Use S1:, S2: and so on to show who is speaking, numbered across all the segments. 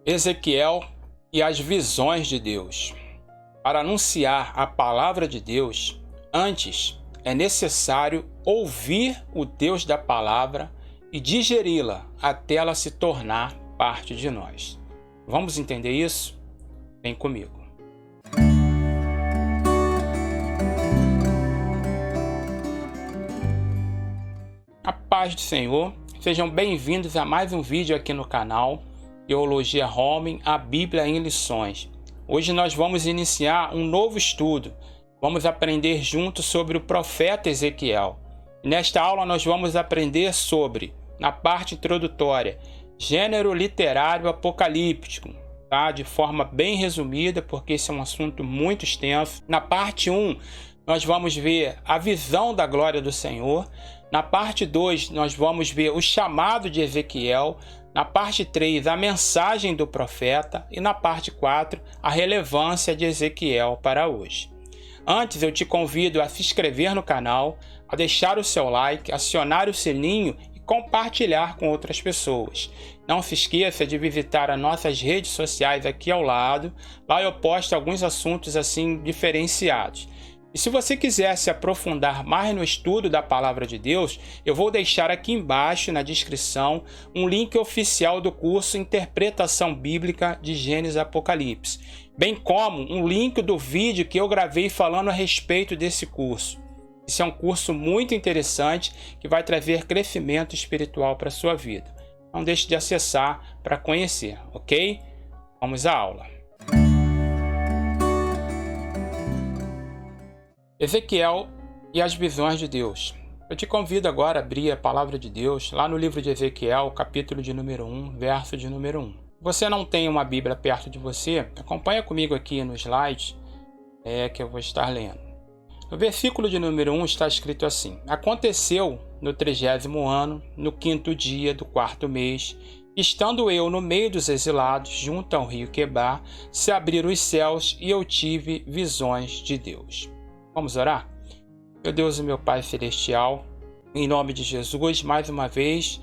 S1: Ezequiel e as visões de Deus. Para anunciar a palavra de Deus, antes é necessário ouvir o Deus da palavra e digeri-la até ela se tornar parte de nós. Vamos entender isso? Vem comigo. A paz do Senhor, sejam bem-vindos a mais um vídeo aqui no canal Teologia Homem, a Bíblia em Lições. Hoje nós vamos iniciar um novo estudo. Vamos aprender juntos sobre o profeta Ezequiel. Nesta aula nós vamos aprender sobre, na parte introdutória, gênero literário apocalíptico, tá? De forma bem resumida, porque esse é um assunto muito extenso. Na parte 1, nós vamos ver a visão da glória do Senhor. Na parte 2, nós vamos ver o chamado de Ezequiel. Na parte 3, a mensagem do profeta. E na parte 4, a relevância de Ezequiel para hoje. Antes, eu te convido a se inscrever no canal, a deixar o seu like, acionar o sininho e compartilhar com outras pessoas. Não se esqueça de visitar as nossas redes sociais aqui ao lado. Lá eu posto alguns assuntos assim diferenciados. E se você quiser se aprofundar mais no estudo da Palavra de Deus, eu vou deixar aqui embaixo na descrição um link oficial do curso Interpretação Bíblica de Gênesis e Apocalipse, bem como um link do vídeo que eu gravei falando a respeito desse curso. Esse é um curso muito interessante que vai trazer crescimento espiritual para a sua vida. Não deixe de acessar para conhecer, ok? Vamos à aula. Ezequiel e as visões de Deus. Eu te convido agora a abrir a palavra de Deus lá no livro de Ezequiel, capítulo de número 1, verso de número 1. Se você não tem uma Bíblia perto de você, acompanha comigo aqui no slide que eu vou estar lendo. No versículo de número 1 está escrito assim: Aconteceu no 30º ano, no 5º dia do 4º mês, estando eu no meio dos exilados, junto ao rio Quebar, se abriram os céus e eu tive visões de Deus. Vamos orar? Meu Deus e meu Pai Celestial, em nome de Jesus, mais uma vez,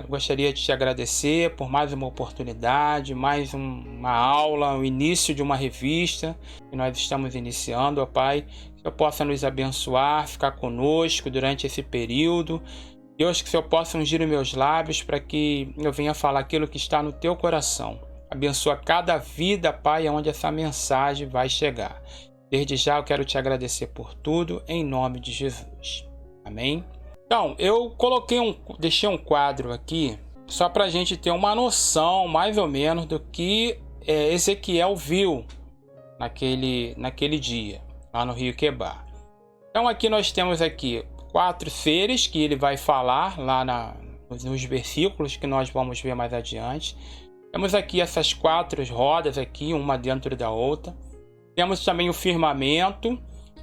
S1: gostaria de te agradecer por mais uma oportunidade, mais uma aula, o início de uma revista que nós estamos iniciando, ó Pai, que o Senhor possa nos abençoar, ficar conosco durante esse período. Deus, que o Senhor possa ungir os meus lábios para que eu venha falar aquilo que está no teu coração. Abençoa cada vida, Pai, onde essa mensagem vai chegar. Desde já eu quero te agradecer por tudo, em nome de Jesus. Amém? Então, eu deixei um quadro aqui, só para a gente ter uma noção, mais ou menos, do que Ezequiel viu naquele dia, lá no rio Quebar. Então, aqui nós temos 4 seres que ele vai falar, lá nos versículos que nós vamos ver mais adiante. Temos aqui essas 4 rodas, uma dentro da outra. Temos também o firmamento.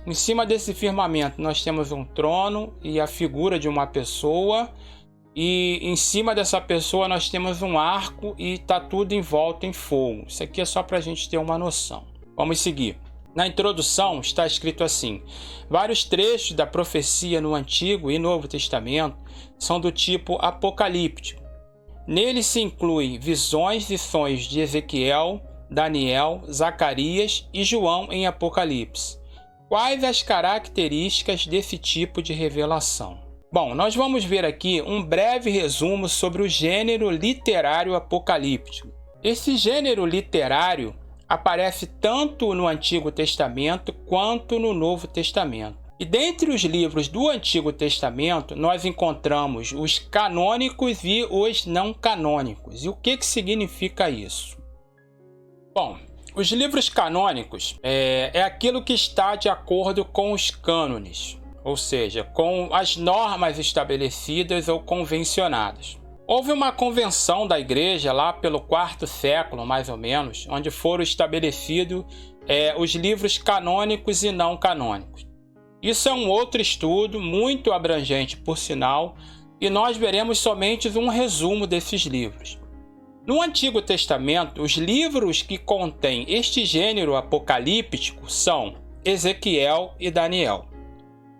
S1: Em cima desse firmamento nós temos um trono e a figura de uma pessoa. E em cima dessa pessoa nós temos um arco e está tudo envolto em fogo. Isso aqui é só para a gente ter uma noção. Vamos seguir. Na introdução está escrito assim: vários trechos da profecia no Antigo e Novo Testamento são do tipo apocalíptico. Nele se incluem visões e sonhos de Ezequiel, Daniel, Zacarias e João em Apocalipse. Quais as características desse tipo de revelação? Bom, nós vamos ver aqui um breve resumo sobre o gênero literário apocalíptico. Esse gênero literário aparece tanto no Antigo Testamento quanto no Novo Testamento. E dentre os livros do Antigo Testamento, nós encontramos os canônicos e os não canônicos. E o que significa isso? Bom, os livros canônicos é aquilo que está de acordo com os cânones, ou seja, com as normas estabelecidas ou convencionadas. Houve uma convenção da igreja lá pelo 4º século, mais ou menos, onde foram estabelecidos os livros canônicos e não canônicos. Isso é um outro estudo muito abrangente, por sinal, e nós veremos somente um resumo desses livros. No Antigo Testamento, os livros que contêm este gênero apocalíptico são Ezequiel e Daniel.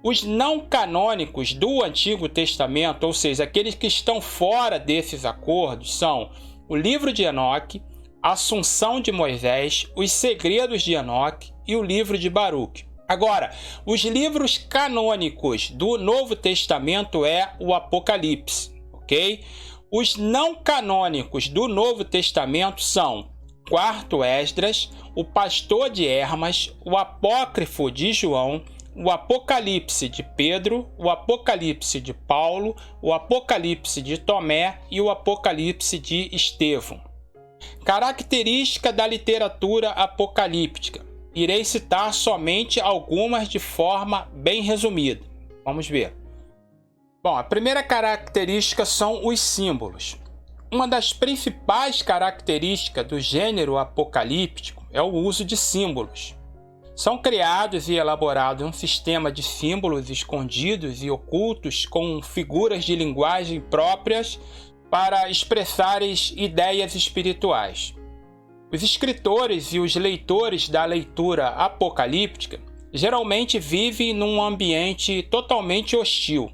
S1: Os não canônicos do Antigo Testamento, ou seja, aqueles que estão fora desses acordos, são o livro de Enoque, a Assunção de Moisés, os Segredos de Enoque e o livro de Baruque. Agora, os livros canônicos do Novo Testamento é o Apocalipse, ok? Os não canônicos do Novo Testamento são Quarto Esdras, o Pastor de Hermas, o Apócrifo de João, o Apocalipse de Pedro, o Apocalipse de Paulo, o Apocalipse de Tomé e o Apocalipse de Estevão. Característica da literatura apocalíptica. Irei citar somente algumas de forma bem resumida. Vamos ver. Bom, a primeira característica são os símbolos. Uma das principais características do gênero apocalíptico é o uso de símbolos. São criados e elaborados um sistema de símbolos escondidos e ocultos com figuras de linguagem próprias para expressar ideias espirituais. Os escritores e os leitores da leitura apocalíptica geralmente vivem num ambiente totalmente hostil.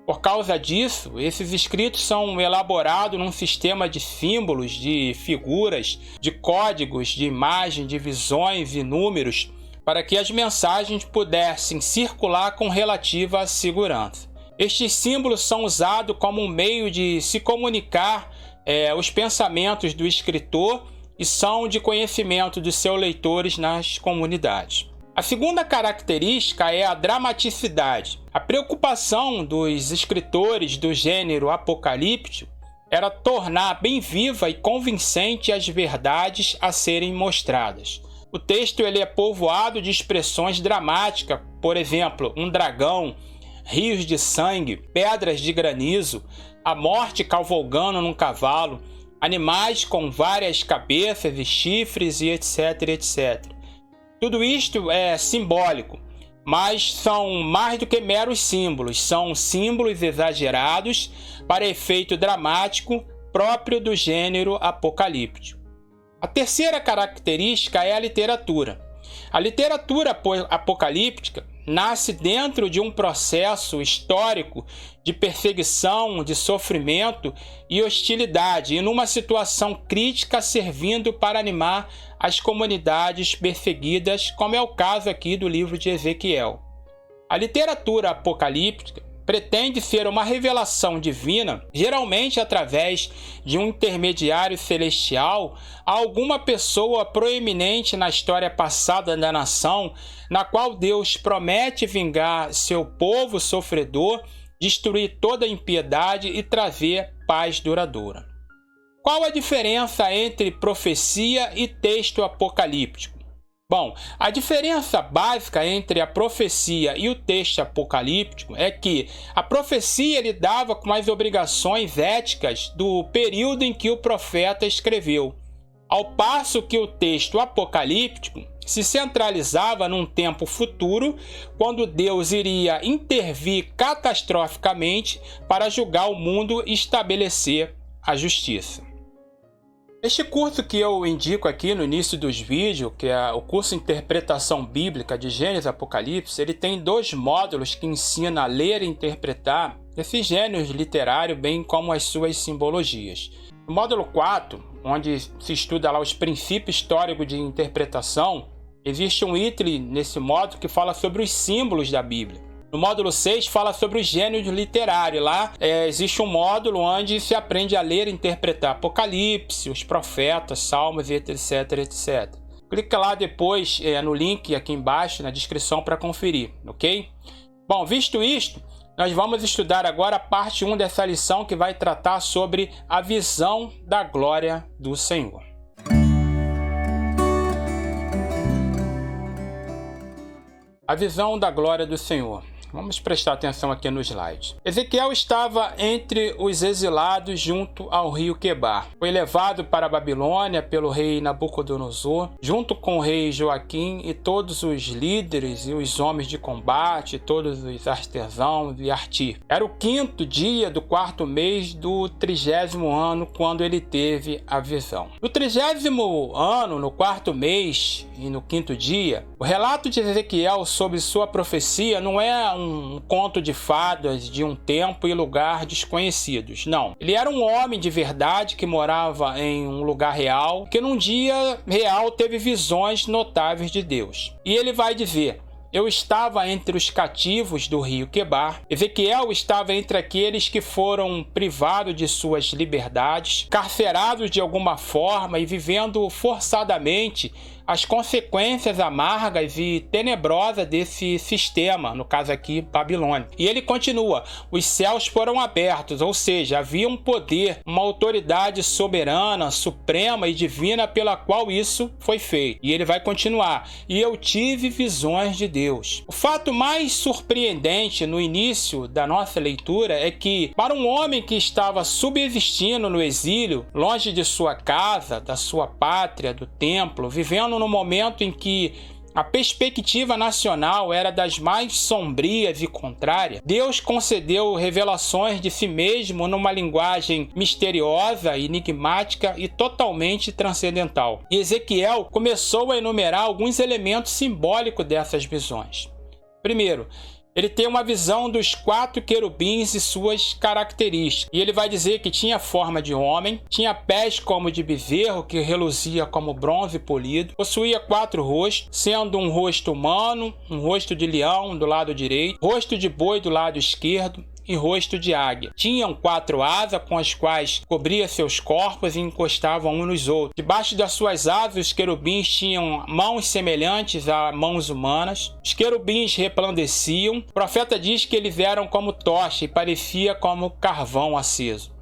S1: Por causa disso, esses escritos são elaborados num sistema de símbolos, de figuras, de códigos, de imagem, de visões e números, para que as mensagens pudessem circular com relativa segurança. Estes símbolos são usados como um meio de se comunicar os pensamentos do escritor e são de conhecimento dos seus leitores nas comunidades. A segunda característica é a dramaticidade. A preocupação dos escritores do gênero apocalíptico era tornar bem viva e convincente as verdades a serem mostradas. O texto é povoado de expressões dramáticas, por exemplo, um dragão, rios de sangue, pedras de granizo, a morte cavalgando num cavalo, animais com várias cabeças e chifres e etc, etc. Tudo isto é simbólico, mas são mais do que meros símbolos, são símbolos exagerados para efeito dramático próprio do gênero apocalíptico. A terceira característica é a literatura. A literatura apocalíptica nasce dentro de um processo histórico de perseguição, de sofrimento e hostilidade, e numa situação crítica servindo para animar as comunidades perseguidas, como é o caso aqui do livro de Ezequiel. A literatura apocalíptica pretende ser uma revelação divina, geralmente através de um intermediário celestial, a alguma pessoa proeminente na história passada da nação, na qual Deus promete vingar seu povo sofredor, destruir toda a impiedade e trazer paz duradoura. Qual a diferença entre profecia e texto apocalíptico? Bom, a diferença básica entre a profecia e o texto apocalíptico é que a profecia lidava com as obrigações éticas do período em que o profeta escreveu, ao passo que o texto apocalíptico se centralizava num tempo futuro, quando Deus iria intervir catastroficamente para julgar o mundo e estabelecer a justiça. Este curso que eu indico aqui no início dos vídeos, que é o curso Interpretação Bíblica de Gênesis e Apocalipse, ele tem 2 módulos que ensinam a ler e interpretar esses gêneros literários, bem como as suas simbologias. No módulo 4, onde se estuda lá os princípios históricos de interpretação, existe um item nesse módulo que fala sobre os símbolos da Bíblia. No módulo 6 fala sobre os gêneros literários. Lá existe um módulo onde se aprende a ler e interpretar Apocalipse, os profetas, Salmos, etc, etc. Clica lá depois no link aqui embaixo na descrição para conferir, ok? Bom, visto isto, nós vamos estudar agora a parte 1 dessa lição, que vai tratar sobre a visão da glória do Senhor. A visão da glória do Senhor. Vamos prestar atenção aqui no slide. Ezequiel estava entre os exilados junto ao rio Quebar. Foi levado para a Babilônia pelo rei Nabucodonosor, junto com o rei Joaquim e todos os líderes e os homens de combate, todos os artesãos e artífices. Era o 5º dia do 4º mês do 30º ano, quando ele teve a visão. No 30º ano, no 4º mês e no 5º dia, o relato de Ezequiel sobre sua profecia não é um conto de fadas de um tempo e lugar desconhecidos. Não. Ele era um homem de verdade que morava em um lugar real, que num dia real teve visões notáveis de Deus. E ele vai dizer: eu estava entre os cativos do rio Quebar. Ezequiel estava entre aqueles que foram privados de suas liberdades, carcerados de alguma forma e vivendo forçadamente as consequências amargas e tenebrosas desse sistema, no caso aqui, Babilônia. E ele continua: os céus foram abertos, ou seja, havia um poder, uma autoridade soberana, suprema e divina pela qual isso foi feito. E ele vai continuar: e eu tive visões de Deus. O fato mais surpreendente no início da nossa leitura é que, para um homem que estava subsistindo no exílio, longe de sua casa, da sua pátria, do templo, vivendo no momento em que a perspectiva nacional era das mais sombrias e contrária, Deus concedeu revelações de si mesmo numa linguagem misteriosa, enigmática e totalmente transcendental. E Ezequiel começou a enumerar alguns elementos simbólicos dessas visões. Primeiro, ele tem uma visão dos 4 querubins e suas características. E ele vai dizer que tinha forma de homem, tinha pés como de bezerro, que reluzia como bronze polido, possuía 4 rostos, sendo um rosto humano, um rosto de leão do lado direito, rosto de boi do lado esquerdo e rosto de águia. Tinham 4 asas com as quais cobria seus corpos e encostavam uns nos outros. Debaixo das suas asas, os querubins tinham mãos semelhantes a mãos humanas. Os querubins resplandeciam. O profeta diz que eles eram como tocha e parecia como carvão aceso.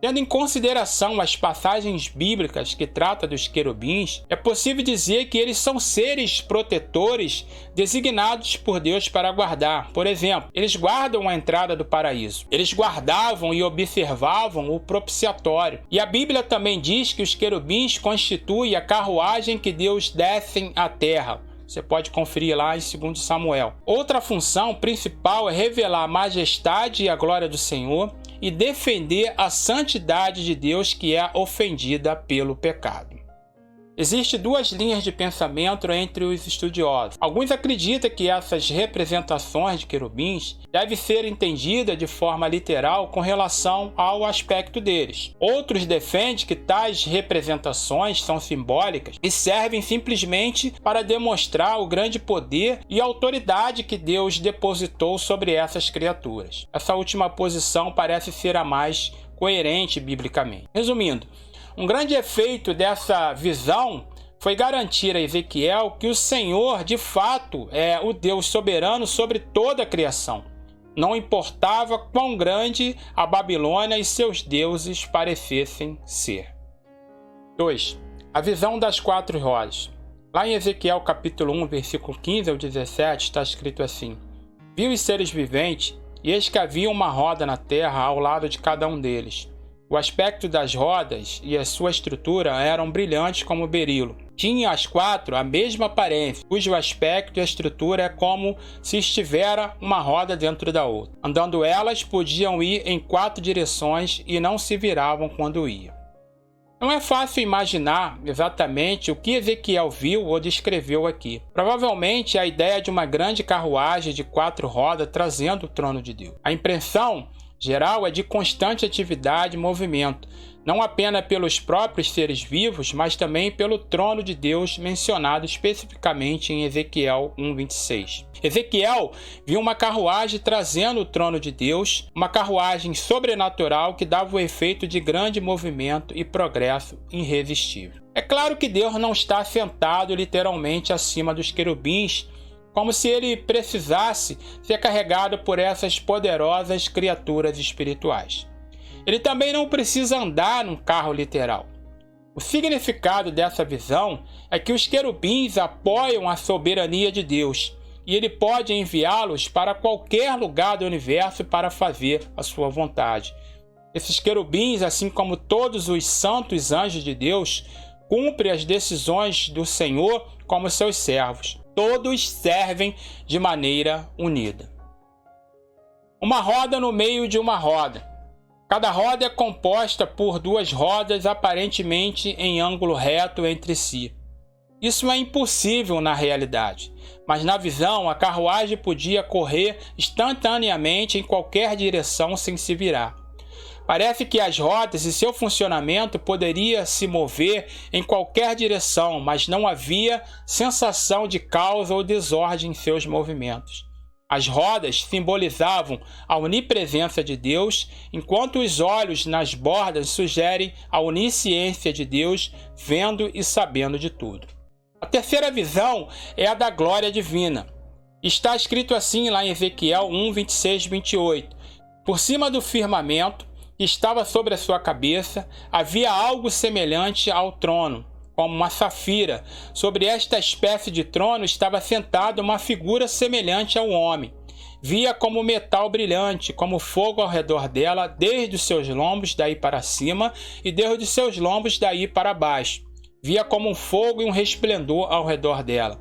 S1: Tendo em consideração as passagens bíblicas que tratam dos querubins, é possível dizer que eles são seres protetores designados por Deus para guardar. Por exemplo, eles guardam a entrada do paraíso. Eles guardavam e observavam o propiciatório. E a Bíblia também diz que os querubins constituem a carruagem que Deus desce à terra. Você pode conferir lá em 2 Samuel. Outra função principal é revelar a majestade e a glória do Senhor e defender a santidade de Deus, que é ofendida pelo pecado. Existem 2 linhas de pensamento entre os estudiosos. Alguns acreditam que essas representações de querubins devem ser entendidas de forma literal com relação ao aspecto deles. Outros defendem que tais representações são simbólicas e servem simplesmente para demonstrar o grande poder e autoridade que Deus depositou sobre essas criaturas. Essa última posição parece ser a mais coerente biblicamente. Resumindo, um grande efeito dessa visão foi garantir a Ezequiel que o Senhor, de fato, é o Deus soberano sobre toda a criação. Não importava quão grande a Babilônia e seus deuses parecessem ser. 2. A visão das 4 rodas. Lá em Ezequiel capítulo 1, versículo 15 ao 17, está escrito assim: viu os seres viventes, e eis que havia uma roda na terra ao lado de cada um deles. O aspecto das rodas e a sua estrutura eram brilhantes como berilo. Tinha as 4 a mesma aparência, cujo aspecto e a estrutura é como se estivera uma roda dentro da outra. Andando elas, podiam ir em 4 direções e não se viravam quando iam. Não é fácil imaginar exatamente o que Ezequiel viu ou descreveu aqui. Provavelmente a ideia de uma grande carruagem de 4 rodas trazendo o trono de Deus. A impressão geral é de constante atividade e movimento, não apenas pelos próprios seres vivos, mas também pelo trono de Deus mencionado especificamente em Ezequiel 1:26. Ezequiel viu uma carruagem trazendo o trono de Deus, uma carruagem sobrenatural que dava o efeito de grande movimento e progresso irresistível. É claro que Deus não está sentado literalmente acima dos querubins, como se ele precisasse ser carregado por essas poderosas criaturas espirituais. Ele também não precisa andar num carro literal. O significado dessa visão é que os querubins apoiam a soberania de Deus e ele pode enviá-los para qualquer lugar do universo para fazer a sua vontade. Esses querubins, assim como todos os santos anjos de Deus, cumprem as decisões do Senhor como seus servos. Todos servem de maneira unida. Uma roda no meio de uma roda. Cada roda é composta por 2 rodas aparentemente em ângulo reto entre si. Isso é impossível na realidade, mas na visão a carruagem podia correr instantaneamente em qualquer direção sem se virar. Parece que as rodas e seu funcionamento poderia se mover em qualquer direção, mas não havia sensação de caos ou desordem em seus movimentos. As rodas simbolizavam a onipresença de Deus, enquanto os olhos nas bordas sugerem a onisciência de Deus, vendo e sabendo de tudo. A terceira visão é a da glória divina. Está escrito assim lá em Ezequiel 1, 26, 28. Por cima do firmamento que estava sobre a sua cabeça, havia algo semelhante ao trono, como uma safira. Sobre esta espécie de trono estava sentada uma figura semelhante ao homem. Via como metal brilhante, como fogo ao redor dela, desde os seus lombos daí para cima e desde os seus lombos daí para baixo. Via como um fogo e um resplendor ao redor dela.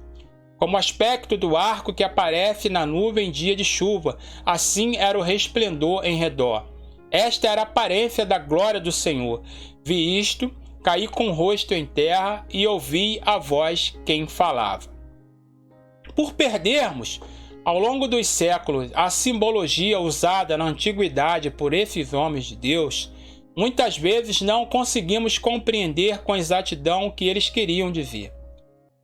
S1: Como o aspecto do arco que aparece na nuvem em dia de chuva, assim era o resplendor em redor. Esta era a aparência da glória do Senhor. Vi isto, caí com o rosto em terra e ouvi a voz quem falava. Por perdermos, ao longo dos séculos, a simbologia usada na antiguidade por esses homens de Deus, muitas vezes não conseguimos compreender com exatidão o que eles queriam dizer.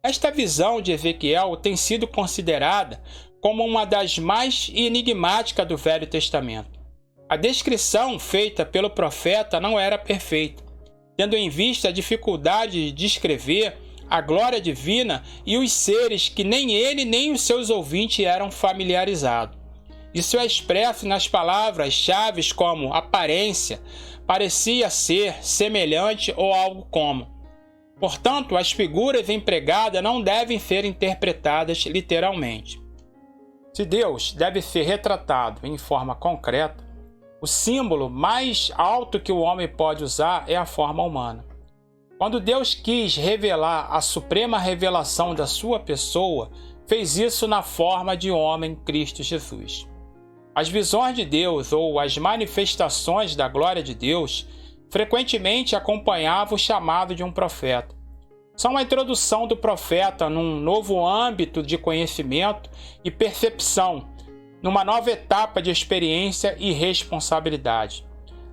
S1: Esta visão de Ezequiel tem sido considerada como uma das mais enigmáticas do Velho Testamento. A descrição feita pelo profeta não era perfeita, tendo em vista a dificuldade de descrever a glória divina e os seres que nem ele nem os seus ouvintes eram familiarizados. Isso é expresso nas palavras-chave como aparência, parecia ser, semelhante ou algo como. Portanto, as figuras empregadas não devem ser interpretadas literalmente. Se Deus deve ser retratado em forma concreta, o símbolo mais alto que o homem pode usar é a forma humana. Quando Deus quis revelar a suprema revelação da sua pessoa, fez isso na forma de homem, Cristo Jesus. As visões de Deus ou as manifestações da glória de Deus frequentemente acompanhavam o chamado de um profeta. São a introdução do profeta num novo âmbito de conhecimento e percepção, numa nova etapa de experiência e responsabilidade.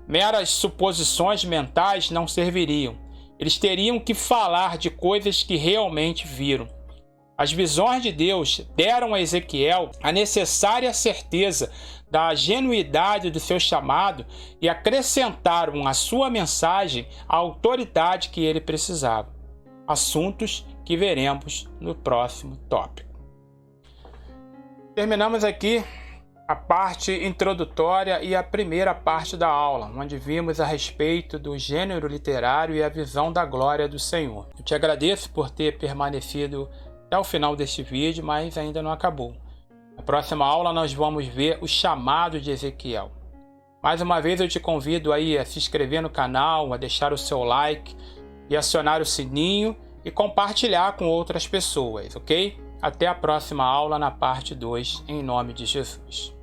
S1: Meras suposições mentais não serviriam. Eles teriam que falar de coisas que realmente viram. As visões de Deus deram a Ezequiel a necessária certeza da genuidade do seu chamado e acrescentaram à sua mensagem a autoridade que ele precisava. Assuntos que veremos no próximo tópico. Terminamos aqui a parte introdutória e a primeira parte da aula, onde vimos a respeito do gênero literário e a visão da glória do Senhor. Eu te agradeço por ter permanecido até o final deste vídeo, mas ainda não acabou. Na próxima aula nós vamos ver o chamado de Ezequiel. Mais uma vez eu te convido aí a se inscrever no canal, a deixar o seu like e acionar o sininho e compartilhar com outras pessoas, ok? Até a próxima aula na parte 2, em nome de Jesus.